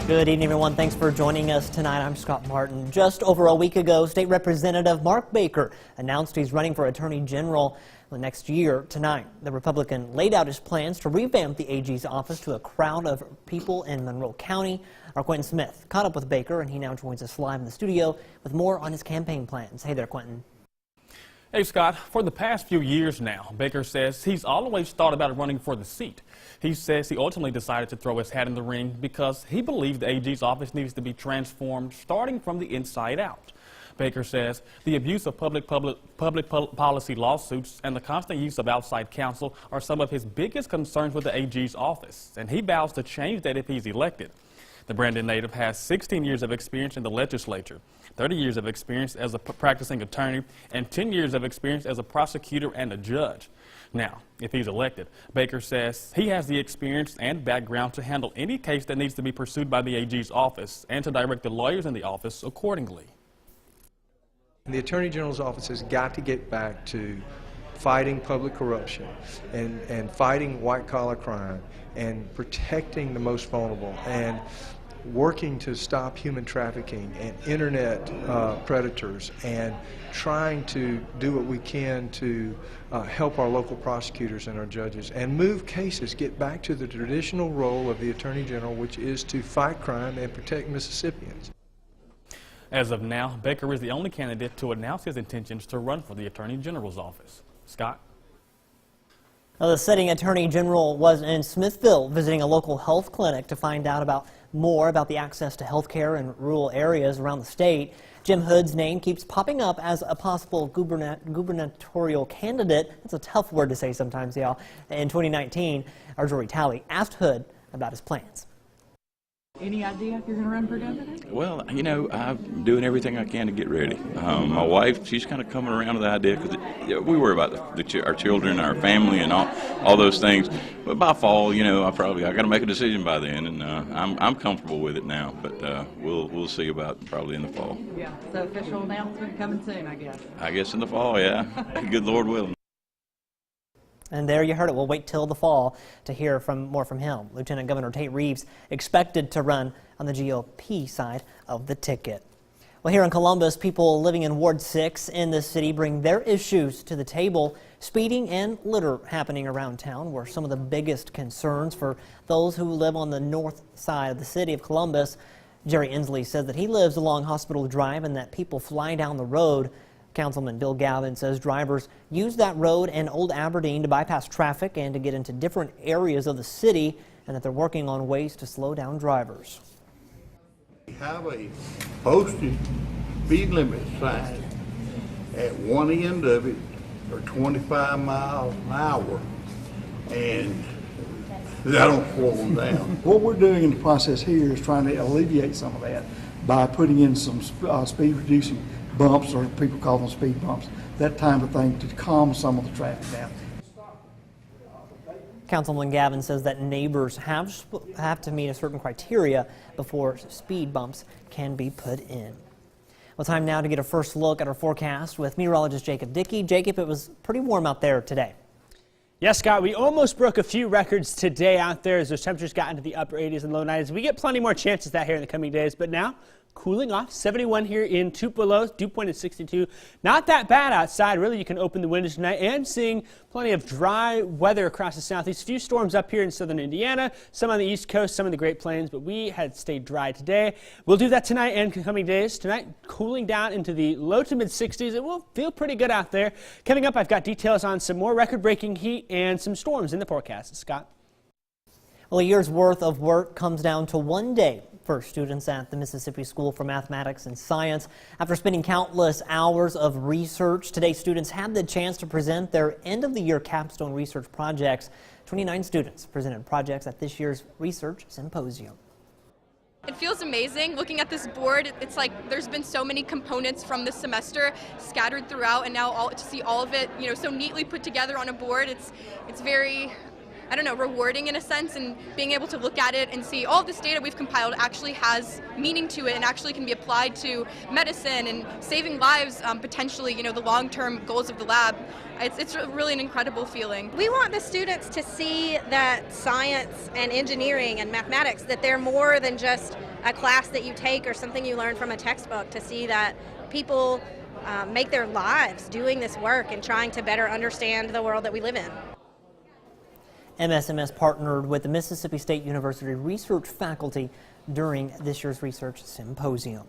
Good evening, everyone. Thanks for joining us tonight. I'm Scott Martin. Just over a week ago, State Representative Mark Baker announced he's running for Attorney General the next year. Tonight, the Republican laid out his plans to revamp the AG's office to a crowd of people in Monroe County. Our Quentin Smith caught up with Baker, and he now joins us live in the studio with more on his campaign plans. Hey there, Quentin. Hey, Scott. For the past few years now, Baker says he's always thought about running for the seat. He says he ultimately decided to throw his hat in the ring because he believes the AG's office needs to be transformed starting from the inside out. Baker says the abuse of public policy lawsuits and the constant use of outside counsel are some of his biggest concerns with the AG's office, and he vows to change that if he's elected. The Brandon native has 16 years of experience in the legislature, 30 years of experience as a practicing attorney, and 10 years of experience as a prosecutor and a judge. Now, if he's elected, Baker says he has the experience and background to handle any case that needs to be pursued by the AG's office and to direct the lawyers in the office accordingly. The Attorney General's office has got to get back to fighting public corruption and fighting white-collar crime and protecting the most vulnerable and working to stop human trafficking and internet predators and trying to do what we can to help our local prosecutors and our judges and move cases, get back to the traditional role of the Attorney General, which is to fight crime and protect Mississippians. As of now, Baker is the only candidate to announce his intentions to run for the Attorney General's office. Scott? Well, the sitting Attorney General was in Smithville visiting a local health clinic to find out more about the access to health care in rural areas around the state. Jim Hood's name keeps popping up as a possible gubernatorial candidate. It's a tough word to say sometimes, y'all. In 2019, our Jory Talley asked Hood about his plans. Any idea if you're going to run for governor? Well, you know, I'm doing everything I can to get ready. My wife, she's kind of coming around to the idea because we worry about our children, our family, and all those things. But by fall, you know, I got to make a decision by then, and I'm comfortable with it now. But we'll see about probably in the fall. Yeah. So official announcement coming soon, I guess. I guess in the fall, yeah. Good Lord willing. And there you heard it. We'll wait till the fall to hear more from him. Lieutenant Governor Tate Reeves expected to run on the GOP side of the ticket. Well, here in Columbus, people living in Ward 6 in the city bring their issues to the table. Speeding and litter happening around town were some of the biggest concerns for those who live on the north side of the city of Columbus. Jerry Inslee says that he lives along Hospital Drive and that people fly down the road. Councilman Bill Gavin says drivers use that road and Old Aberdeen to bypass traffic and to get into different areas of the city, and that they're working on ways to slow down drivers. We have a posted speed limit sign at one end of it for 25 miles an hour, and that don't slow them down. What we're doing in the process here is trying to alleviate some of that by putting in some speed reducing bumps, or people call them speed bumps, that type of thing, to calm some of the traffic down. Councilman Gavin says that neighbors have to meet a certain criteria before speed bumps can be put in. Well, time now to get a first look at our forecast with meteorologist Jacob Dickey. Jacob, it was pretty warm out there today. Yes, Scott, we almost broke a few records today out there as those temperatures got into the upper 80s and low 90s. We get plenty more chances of that here in the coming days, but now cooling off. 71 here in Tupelo, dew point at 62. Not that bad outside. Really, you can open the windows tonight, and seeing plenty of dry weather across the southeast. A few storms up here in southern Indiana, some on the east coast, some in the Great Plains, but we had stayed dry today. We'll do that tonight and coming days. Tonight, cooling down into the low to mid 60s. It will feel pretty good out there. Coming up, I've got details on some more record-breaking heat and some storms in the forecast. Scott? Well, a year's worth of work comes down to one day for students at the Mississippi School for Mathematics and Science. After spending countless hours of research, today students had the chance to present their end-of-the-year capstone research projects. 29 students presented projects at this year's research symposium. It feels amazing looking at this board. It's like there's been so many components from this semester scattered throughout, and now to see all of it, so neatly put together on a board. It's very I don't know, rewarding in a sense, and being able to look at it and see all of this data we've compiled actually has meaning to it and actually can be applied to medicine and saving lives, potentially, the long-term goals of the lab. It's really an incredible feeling. We want the students to see that science and engineering and mathematics, that they're more than just a class that you take or something you learn from a textbook, to see that people make their lives doing this work and trying to better understand the world that we live in. MSMS partnered with the Mississippi State University research faculty during this year's research symposium.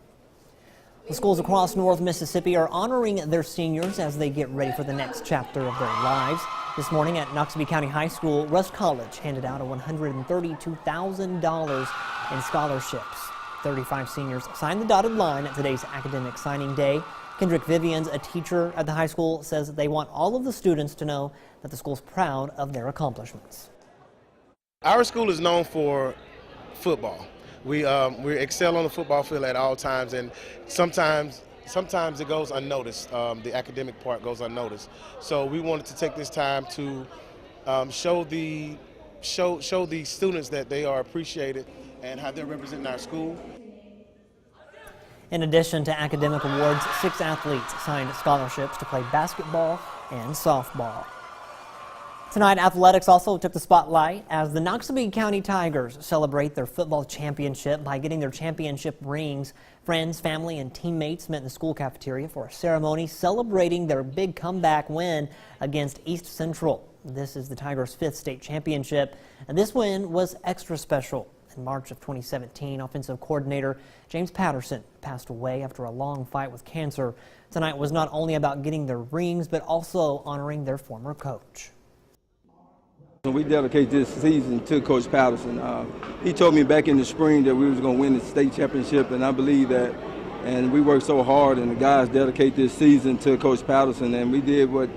The schools across North Mississippi are honoring their seniors as they get ready for the next chapter of their lives. This morning at Noxubee County High School, Rusk College handed out $132,000 in scholarships. 35 seniors signed the dotted line at today's academic signing day. Kendrick Vivians, a teacher at the high school, says they want all of the students to know that the school's proud of their accomplishments. Our school is known for football. We excel on the football field at all times, and sometimes it goes unnoticed. The academic part goes unnoticed. So we wanted to take this time to show the students that they are appreciated and how they're representing our school. In addition to academic awards, 6 athletes signed scholarships to play basketball and softball. Tonight, athletics also took the spotlight as the Noxubee County Tigers celebrate their football championship by getting their championship rings. Friends, family, and teammates met in the school cafeteria for a ceremony celebrating their big comeback win against East Central. This is the Tigers' 5th state championship, and this win was extra special. In March of 2017, offensive coordinator James Patterson passed away after a long fight with cancer. Tonight was not only about getting their rings, but also honoring their former coach. We dedicate this season to Coach Patterson. He told me back in the spring that we was going to win the state championship, and I believe that. And we worked so hard, and the guys dedicate this season to Coach Patterson, and we did what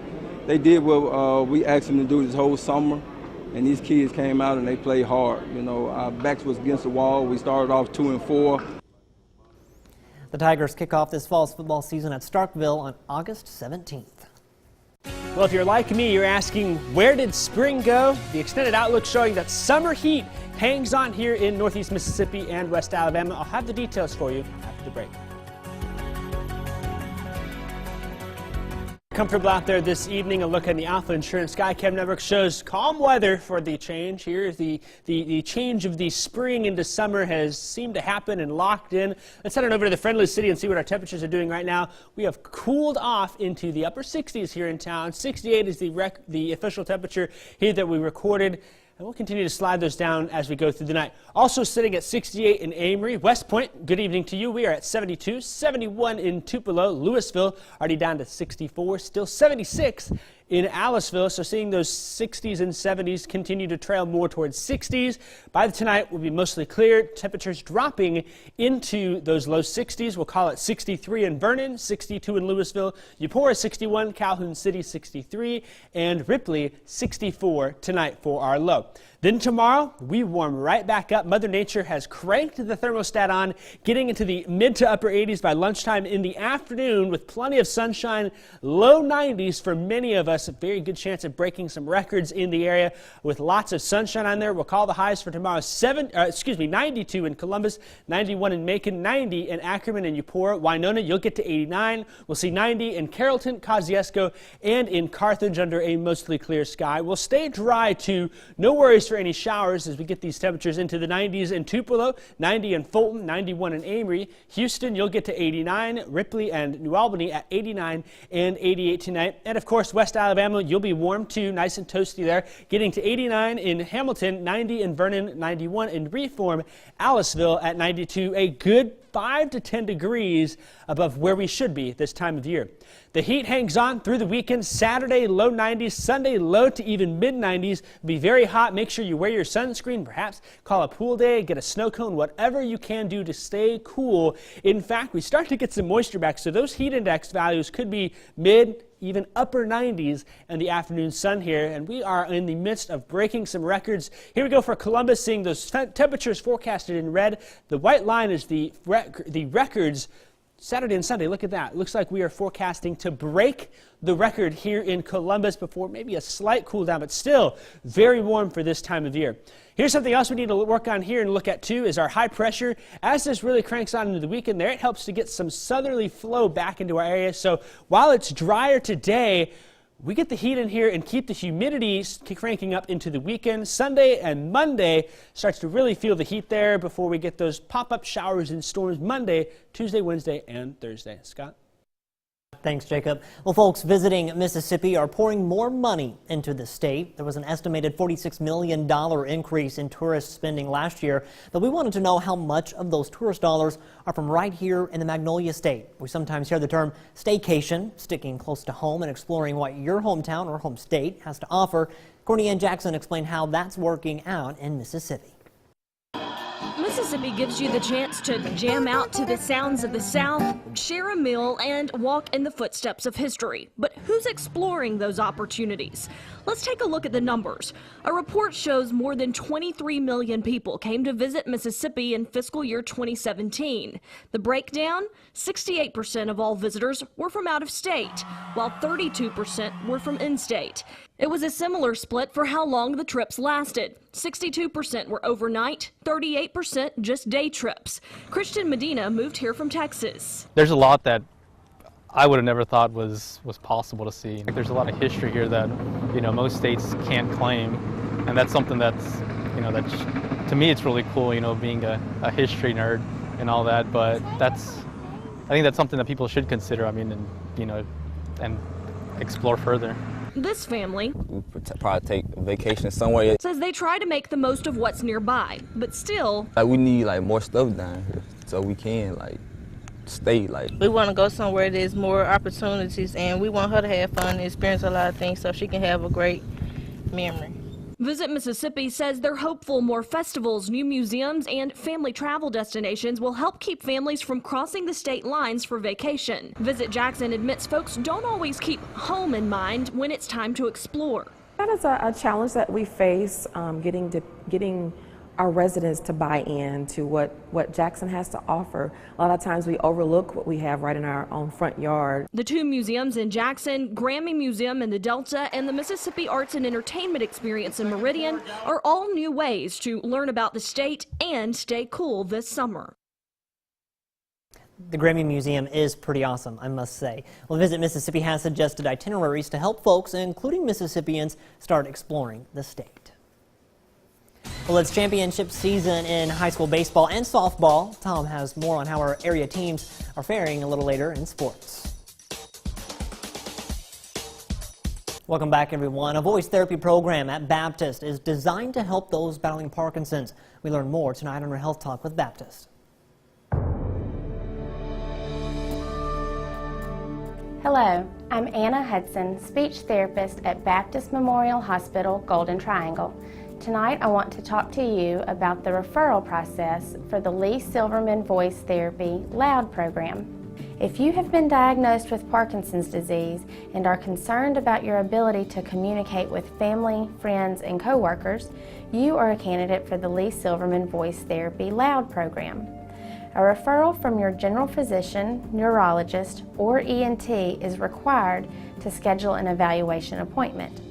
we asked them to do this whole summer. And these kids came out and they played hard. Our backs was against the wall. We started off 2-4. The Tigers kick off this fall's football season at Starkville on August 17th. Well, if you're like me, you're asking, where did spring go? The extended outlook showing that summer heat hangs on here in Northeast Mississippi and West Alabama. I'll have the details for you after the break. Comfortable out there this evening. A look at the Alpha Insurance Skycam Network shows calm weather for the change. Here's the change of the spring into summer has seemed to happen and locked in. Let's head on over to the Friendly City and see what our temperatures are doing right now. We have cooled off into the upper 60s here in town. 68 is the official temperature here that we recorded. And we'll continue to slide those down as we go through the night. Also sitting at 68 in Amory. West Point, good evening to you. We are at 72, 71 in Tupelo. Louisville already down to 64, still 76 in Aliceville. So seeing those 60s and 70s continue to trail more towards 60s. By tonight, we'll be mostly clear. Temperatures dropping into those low 60s. We'll call it 63 in Vernon, 62 in Louisville. Eupora 61, Calhoun City 63, and Ripley 64 tonight for our low. Then tomorrow, we warm right back up. Mother Nature has cranked the thermostat on, getting into the mid to upper 80s by lunchtime in the afternoon with plenty of sunshine, low 90s for many of us. A very good chance of breaking some records in the area with lots of sunshine on there. We'll call the highs for tomorrow 92 in Columbus, 91 in Macon, 90 in Ackerman and Eupora. Winona, you'll get to 89. We'll see 90 in Carrollton, Kosciuszko, and in Carthage under a mostly clear sky. We'll stay dry too. No worries for any showers as we get these temperatures into the 90s in Tupelo, 90 in Fulton, 91 in Amory. Houston, you'll get to 89. Ripley and New Albany at 89 and 88 tonight. And of course, West Alabama, you'll be warm too, nice and toasty there, getting to 89 in Hamilton, 90 in Vernon, 91 in Reform, Aliceville at 92, a good 5 to 10 degrees above where we should be this time of year. The heat hangs on through the weekend. Saturday, low 90s. Sunday, low to even mid-90s. Be very hot. Make sure you wear your sunscreen. Perhaps call a pool day, get a snow cone, whatever you can do to stay cool. In fact, we start to get some moisture back, so those heat index values could be mid, even upper 90s in the afternoon sun here, and we are in the midst of breaking some records. Here we go for Columbus, seeing those temperatures forecasted in red. The white line is the records Saturday and Sunday, look at that. Looks like we are forecasting to break the record here in Columbus before maybe a slight cool down, but still very warm for this time of year. Here's something else we need to work on here and look at too is our high pressure. As this really cranks on into the weekend there, it helps to get some southerly flow back into our area. So while it's drier today, we get the heat in here and keep the humidity cranking up into the weekend. Sunday and Monday starts to really feel the heat there before we get those pop-up showers and storms Monday, Tuesday, Wednesday, and Thursday. Scott? Thanks, Jacob. Well, folks visiting Mississippi are pouring more money into the state. There was an estimated $46 million increase in tourist spending last year, but we wanted to know how much of those tourist dollars are from right here in the Magnolia State. We sometimes hear the term staycation, sticking close to home and exploring what your hometown or home state has to offer. Courtney Ann Jackson explained how that's working out in Mississippi. Mississippi gives you the chance to jam out to the sounds of the South, share a meal, and walk in the footsteps of history. But who's exploring those opportunities? Let's take a look at the numbers. A report shows more than 23 million people came to visit Mississippi in fiscal year 2017. The breakdown, 68% of all visitors were from out of state, while 32% were from in-state. It was a similar split for how long the trips lasted. 62% were overnight, 38% just day trips. Christian Medina moved here from Texas. There's a lot that I would have never thought was possible to see. There's a lot of history here that, most states can't claim, and that's something that's, to me it's really cool, being a history nerd and all that, but I think that's something that people should consider, and explore further. This family we probably take a vacation somewhere. Says they try to make the most of what's nearby, but still, we need more stuff down here so we can stay. We want to go somewhere there's more opportunities, and we want her to have fun and experience a lot of things so she can have a great memory. Visit Mississippi says they're hopeful more festivals, new museums, and family travel destinations will help keep families from crossing the state lines for vacation. Visit Jackson admits folks don't always keep home in mind when it's time to explore. That is a challenge that we face, getting our residents to buy in to what Jackson has to offer. A lot of times we overlook what we have right in our own front yard. The two museums in Jackson, Grammy Museum in the Delta, and the Mississippi Arts and Entertainment Experience in Meridian are all new ways to learn about the state and stay cool this summer. The Grammy Museum is pretty awesome, I must say. Well, Visit Mississippi has suggested itineraries to help folks, including Mississippians, start exploring the state. Well, it's championship season in high school baseball and softball. Tom has more on how our area teams are faring a little later in sports. Welcome back, everyone. A voice therapy program at Baptist is designed to help those battling Parkinson's. We learn more tonight on our Health Talk with Baptist. Hello, I'm Anna Hudson, speech therapist at Baptist Memorial Hospital, Golden Triangle. Tonight I want to talk to you about the referral process for the Lee Silverman Voice Therapy LOUD program. If you have been diagnosed with Parkinson's disease and are concerned about your ability to communicate with family, friends, and coworkers, you are a candidate for the Lee Silverman Voice Therapy LOUD program. A referral from your general physician, neurologist, or ENT is required to schedule an evaluation appointment.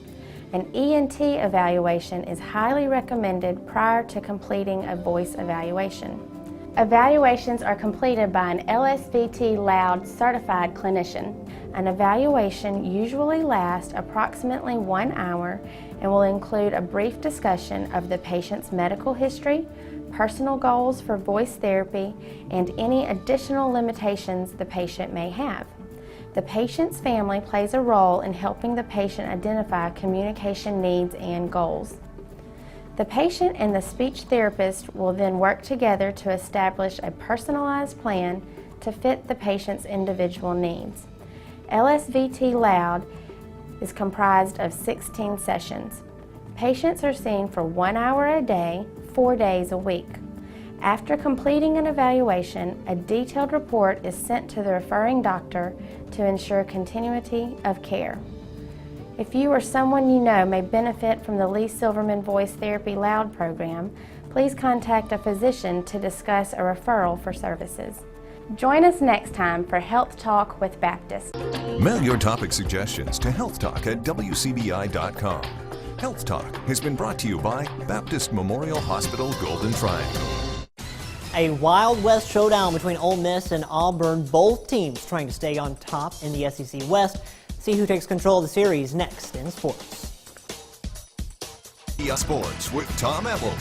An ENT evaluation is highly recommended prior to completing a voice evaluation. Evaluations are completed by an LSVT LOUD certified clinician. An evaluation usually lasts approximately 1 hour and will include a brief discussion of the patient's medical history, personal goals for voice therapy, and any additional limitations the patient may have. The patient's family plays a role in helping the patient identify communication needs and goals. The patient and the speech therapist will then work together to establish a personalized plan to fit the patient's individual needs. LSVT LOUD is comprised of 16 sessions. Patients are seen for 1 hour a day, 4 days a week. After completing an evaluation, a detailed report is sent to the referring doctor to ensure continuity of care. If you or someone you know may benefit from the Lee Silverman Voice Therapy LOUD program, please contact a physician to discuss a referral for services. Join us next time for Health Talk with Baptist. Mail your topic suggestions to healthtalk@wcbi.com. Health Talk has been brought to you by Baptist Memorial Hospital Golden Triangle. A Wild West showdown between Ole Miss and Auburn, both teams trying to stay on top in the SEC West. See who takes control of the series next in sports. Sports with Tom Ebel.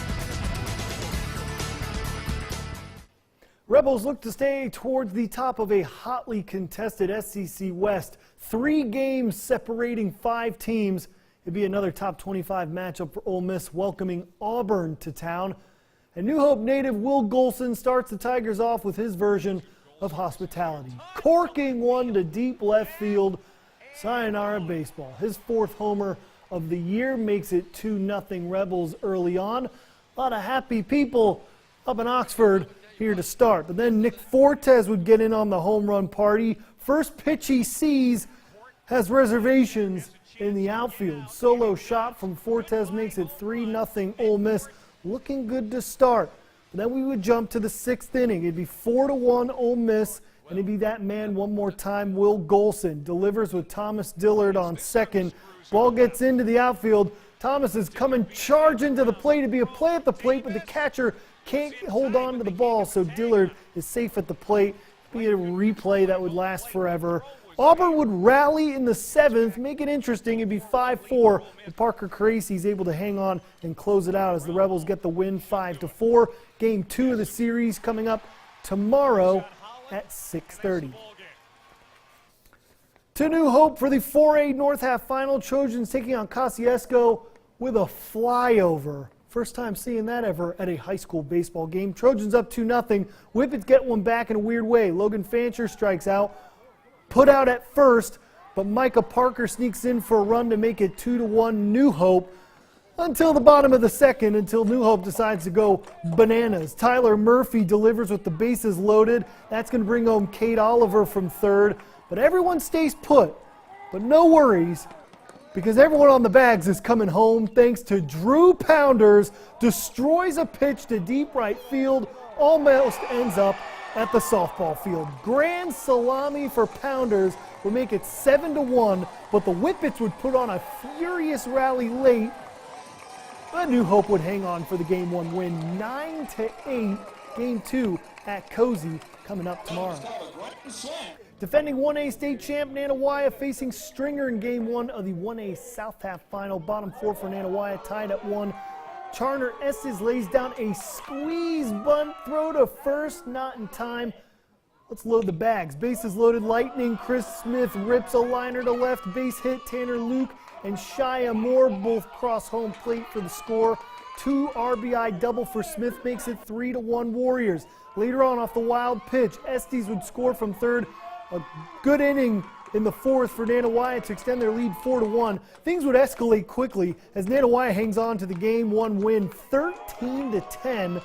Rebels look to stay towards the top of a hotly contested SEC West. 3 games separating 5 teams. It'd be another top 25 matchup for Ole Miss, welcoming Auburn to town. And New Hope native Will Golson starts the Tigers off with his version of hospitality. Corking one to deep left field. Sayonara baseball. His 4th homer of the year makes it 2-0 Rebels early on. A lot of happy people up in Oxford here to start. But then Nick Fortes would get in on the home run party. First pitch he sees has reservations in the outfield. Solo shot from Fortes makes it 3-0 Ole Miss. Looking good to start. But then we would jump to the 6th inning. It'd be 4-1 Ole Miss, and it'd be that man one more time, Will Golson. Delivers with Thomas Dillard on second. Ball gets into the outfield. Thomas is coming charging to the plate. It'd be a play at the plate, but the catcher can't hold on to the ball, so Dillard is safe at the plate. It'd be a replay that would last forever. Auburn would rally in the 7th, make it interesting. It'd be 5-4, but Parker Crazy's able to hang on and close it out as the Rebels get the win 5-4. Game 2 of the series coming up tomorrow at 6:30. To New Hope for the 4A North Half Final. Trojans taking on Kosciuszko with a flyover. First time seeing that ever at a high school baseball game. Trojans up 2-0. Whippets get one back in a weird way. Logan Fancher strikes out. Put out at first, but Micah Parker sneaks in for a run to make it 2-1 New Hope until the bottom of the 2nd, until New Hope decides to go bananas. Tyler Murphy delivers with the bases loaded. That's going to bring home Kate Oliver from 3rd. But everyone stays put. But no worries, because everyone on the bags is coming home thanks to Drew Pounders. Destroys a pitch to deep right field, almost ends up at the softball field. Grand salami for Pounders would make it 7-1, but the Whippets would put on a furious rally late. But New Hope would hang on for the Game 1 win, 9-8. Game 2 at Cozy coming up tomorrow. Defending 1A state champ Nanawaya facing Stringer in Game 1 of the 1A South Half Final. Bottom 4 for Nanawaya tied at 1. Charner Estes lays down a squeeze bunt throw to first, not in time. Let's load the bags. Bases loaded, Lightning. Chris Smith rips a liner to left. Base hit, Tanner Luke and Shia Moore both cross home plate for the score. 2 RBI double for Smith makes it 3-1 Warriors. Later on, off the wild pitch, Estes would score from 3rd. A good inning in the 4th for Nanawaya to extend their lead 4-1. Things would escalate quickly as Nanawaya hangs on to the Game 1 win 13-10.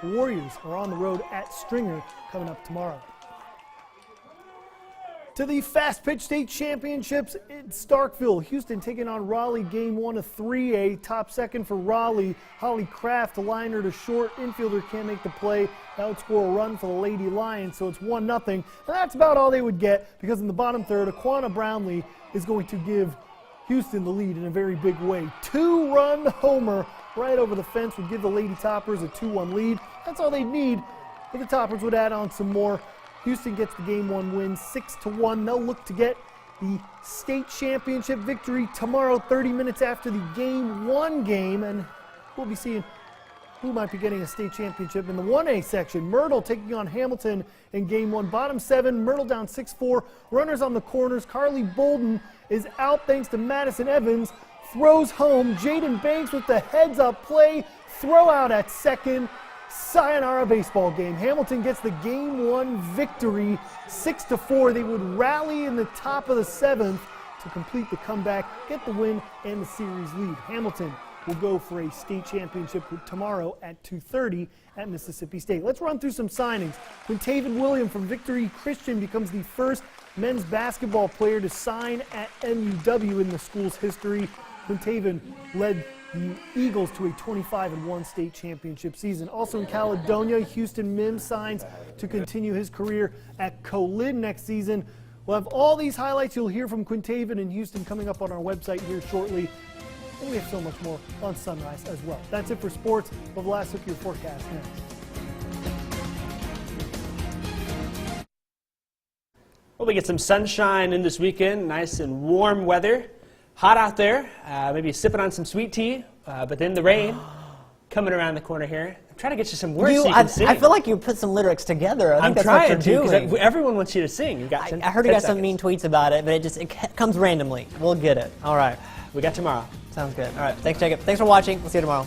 The Warriors are on the road at Stringer coming up tomorrow. To the Fast Pitch State Championships in Starkville. Houston taking on Raleigh, Game 1 of 3A. Top second for Raleigh. Holly Kraft, a liner to short. Infielder can't make the play. That would score a run for the Lady Lions, so it's 1-0. And that's about all they would get, because in the bottom 3rd, Aquana Brownlee is going to give Houston the lead in a very big way. 2-run homer right over the fence would give the Lady Toppers a 2-1 lead. That's all they'd need, but the Toppers would add on some more. Houston gets the Game 1 win 6-1. They'll look to get the state championship victory tomorrow, 30 minutes after the Game 1 game, and we'll be seeing who might be getting a state championship in the 1A section. Myrtle taking on Hamilton in Game 1. Bottom 7, Myrtle down 6-4. Runners on the corners. Carly Bolden is out thanks to Madison Evans. Throws home. Jaden Banks with the heads-up play. Throw out at second. Sayonara baseball game. Hamilton gets the Game 1 victory, 6-4. They would rally in the top of the 7th to complete the comeback, get the win, and the series lead. Hamilton will go for a state championship tomorrow at 2:30 at Mississippi State. Let's run through some signings. Quintaven William from Victory Christian becomes the first men's basketball player to sign at MUW in the school's history. Quintaven led the Eagles to a 25-1 state championship season. Also in Caledonia, Houston Mims signs to continue his career at Colid next season. We'll have all these highlights you'll hear from Quintaven and Houston coming up on our website here shortly. And we have so much more on Sunrise as well. That's it for sports. We'll have the last look at your forecast next. Well, we get some sunshine in this weekend, nice and warm weather. Hot out there, maybe sipping on some sweet tea, but then the rain coming around the corner here. I'm trying to get you some words so you can sing. I feel like you put some lyrics together. I think I'm that's trying what you're doing. because everyone wants you to sing. You got 10, I heard you 10 got some mean tweets about it, but it comes randomly. We'll get it. All right. We got tomorrow. Sounds good. All right. Thanks, Jacob. Thanks for watching. We'll see you tomorrow.